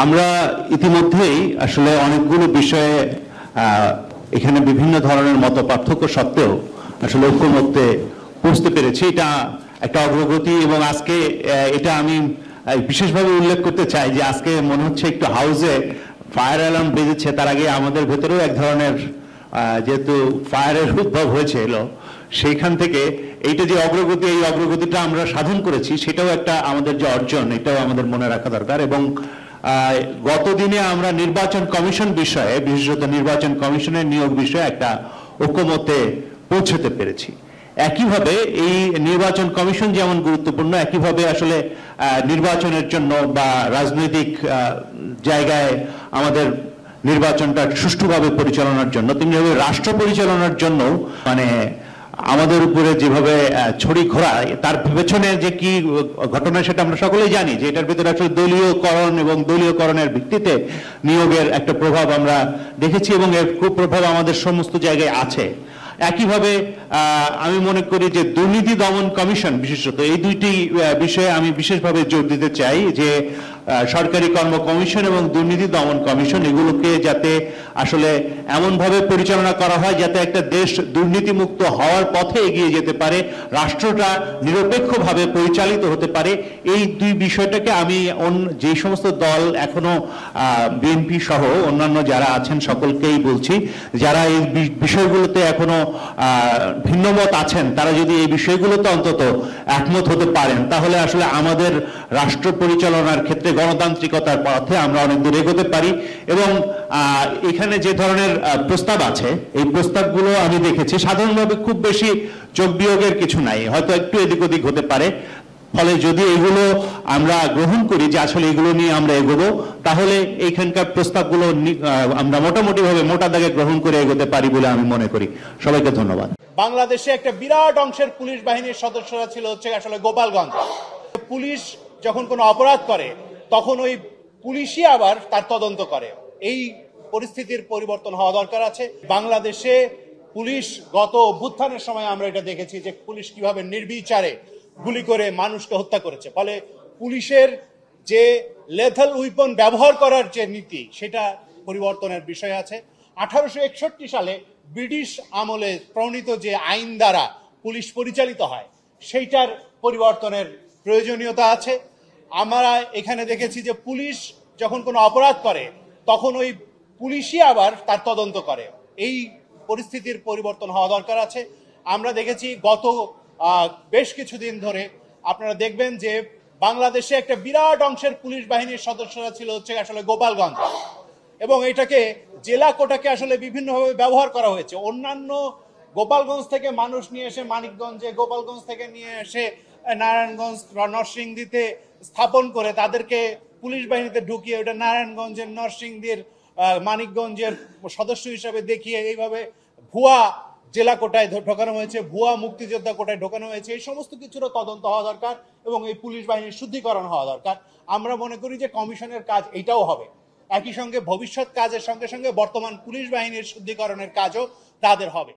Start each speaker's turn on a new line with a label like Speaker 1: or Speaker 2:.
Speaker 1: আমরা ইতিমধ্যেই আসলে অনেকগুলো বিষয়ে এখানে বিভিন্ন ধরনের মত পার্থক্য সত্ত্বেও আসলে ঐক্যমত্যে পৌঁছতে পেরেছি। এটা একটা অগ্রগতি এবং আজকে এটা আমি বিশেষভাবে উল্লেখ করতে চাই যে আজকে মনে হচ্ছে একটু হাউসে ফায়ার অ্যালার্ম বেজেছে, তার আগে আমাদের ভেতরেও এক ধরনের যেহেতু ফায়ারের উদ্ভব হয়েছিল সেইখান থেকে এইটা যে অগ্রগতি, এই অগ্রগতিটা আমরা সাধন করেছি সেটাও একটা আমাদের যে অর্জন, এটাও আমাদের মনে রাখা দরকার। এবং গতদিনে আমরা নির্বাচন কমিশন বিষয়ে, বিশেষত নির্বাচন কমিশনের নিয়োগ বিষয়ে একটা ঐক্যমত্যে পৌঁছতে পেরেছি। একইভাবে এই নির্বাচন কমিশন যেমন গুরুত্বপূর্ণ, একইভাবে আসলে নির্বাচনের জন্য বা রাজনৈতিক জায়গায় আমাদের নির্বাচনটা সুষ্ঠুভাবে পরিচালনার জন্য, তেমনিভাবে রাষ্ট্র পরিচালনার জন্য মানে আমাদের উপরে যেভাবে ছড়ি ঘোরায় তার পেছনে যে কি ঘটনা সেটা আমরা সকলেই জানি, যে এটার ভিতরে আসলে দলীয়করণ এবং দলীয়করণের ভিত্তিতে নিয়োগের একটা প্রভাব আমরা দেখেছি এবং এর খুব প্রভাব আমাদের সমস্ত জায়গায় আছে। একইভাবে আমি মনে করি যে দুর্নীতি দমন কমিশন, বিশেষত এই দুইটি বিষয়ে আমি বিশেষভাবে জোর দিতে চাই যে সরকারি কর্ম কমিশন এবং দুর্নীতি দমন কমিশন এগুলোকে যাতে আসলে এমনভাবে পরিচালনা করা হয় যাতে একটা দেশ দুর্নীতিমুক্ত হওয়ার পথে এগিয়ে যেতে পারে, রাষ্ট্রটা নিরপেক্ষভাবে পরিচালিত হতে পারে। এই দুই বিষয়টাকে আমি যে সমস্ত দল এখনো বিএনপি সহ অন্যান্য যারা আছেন সকলকেই বলছি, যারা এই বিষয়গুলোতে এখনো ভিন্নমত আছেন তারা যদি এই বিষয়গুলোতে অন্তত একমত হতে পারেন তাহলে আসলে আমাদের রাষ্ট্র পরিচালনার ক্ষেত্রে গণতান্ত্রিকতার পথে আমরা অনেক দূর এগোতে পারি। এবং এখানে যে ধরনের প্রস্তাব আছে এই প্রস্তাবগুলো আমি দেখেছি সাধারণভাবে খুব বেশি যোগ বিয়োগের কিছু নাই, হয়তো একটু এদিক ওদিক হতে পারে। ফলে যদি এগুলো আমরা গ্রহণ করি যে আসলে এগুলো নিয়ে আমরা এগোবো, তাহলে এইখানকার প্রস্তাবগুলো আমরা মোটামুটিভাবে মোটা দাগে গ্রহণ করে এগোতে পারি বলে আমি মনে করি। সবাইকে ধন্যবাদ।
Speaker 2: বাংলাদেশে একটা বিরাট অংশের পুলিশ বাহিনীর সদস্যরা ছিল হচ্ছে আসলে গোপালগঞ্জ। পুলিশ যখন কোনো অপরাধ করে তখন ওই পুলিশই আবার তার তদন্ত করে। এই পরিস্থিতির পরিবর্তন হওয়া দরকার আছে। বাংলাদেশে পুলিশ গত অভ্যুত্থানের সময় আমরা এটা দেখেছি যে পুলিশ কিভাবে নির্বিচারে গুলি করে মানুষকে হত্যা করেছে। ফলে পুলিশের যে লেথাল উইপন ব্যবহার করার যে নীতি সেটা পরিবর্তনের বিষয় আছে। 1861 সালে ব্রিটিশ আমলে প্রণীত যে আইন দ্বারা পুলিশ পরিচালিত হয় সেইটার পরিবর্তনের প্রয়োজনীয়তা আছে। আমরা এখানে দেখেছি যে পুলিশ যখন কোনো অপরাধ করে তখন ওই পুলিশই আবার তার তদন্ত করে। এই পরিস্থিতির পরিবর্তন হওয়া দরকার আছে। আমরা দেখেছি গত বেশ কিছুদিন ধরে আপনারা দেখবেন যে বাংলাদেশে একটা বিরাট অংশের পুলিশ বাহিনীর সদস্যরা ছিল হচ্ছে আসলে গোপালগঞ্জ, এবং এটাকে জেলা কোটাকে আসলে বিভিন্নভাবে ব্যবহার করা হয়েছে। অন্যান্য গোপালগঞ্জ থেকে মানুষ নিয়ে এসে মানিকগঞ্জে, গোপালগঞ্জ থেকে নিয়ে এসে নারায়ণগঞ্জ নরসিংদীতে স্থাপন করে তাদেরকে পুলিশ বাহিনীতে ঢুকিয়ে ওটা নারায়ণগঞ্জের নরসিংদীর মানিকগঞ্জের সদস্য হিসাবে দেখিয়ে এইভাবে ভুয়া জেলা কোটায় ঢোকানো হয়েছে, ভুয়া মুক্তিযোদ্ধা কোটায় ঢোকানো হয়েছে। এই সমস্ত কিছুরও তদন্ত হওয়া দরকার এবং এই পুলিশ বাহিনীর শুদ্ধিকরণ হওয়া দরকার। আমরা মনে করি যে কমিশনের কাজ এইটাও হবে। একই সঙ্গে ভবিষ্যৎ কাজের সঙ্গে সঙ্গে বর্তমান পুলিশ বাহিনীর শুদ্ধিকরণের কাজও তাদের হবে।